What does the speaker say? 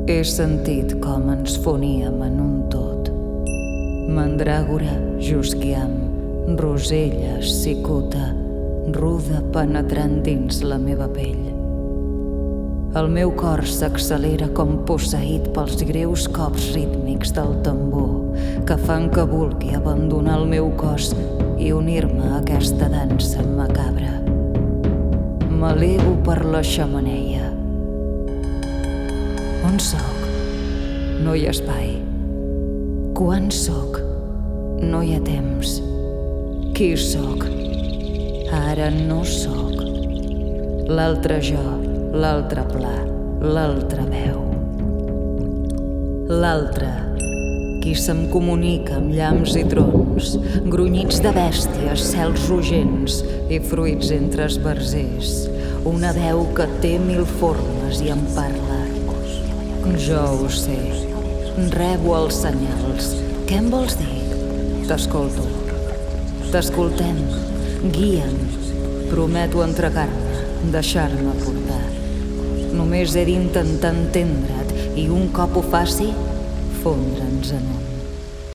He sentit com ens foníem en un tot. Mandràgora, jusquiam, rosella, cicuta, ruda penetrant dins la meva pell. El meu cor s'accelera com posseït pels greus cops rítmics del tambor que fan que vulgui abandonar el meu cos i unir-me a aquesta dansa macabra. M'elevo per la xemeneia. On sóc? No hi ha espai. Quan sóc? No hi ha temps. Qui sóc? Ara no sóc. L'altre jo, l'altre pla, l'altre veu. L'altre, qui se'm comunica amb llamps i trons, grunyits de bèsties, cels rogents i fruits entre esbarzers. Una veu que té 1000 formes i em parla. Jo ho sé. Rebo els senyals. Què em vols dir? T'escolto. T'escoltem. Guia'm. Prometo entregar-me, deixar-me portar. Només he d'intentar entendre't i un cop ho faci, fondre'ns en un.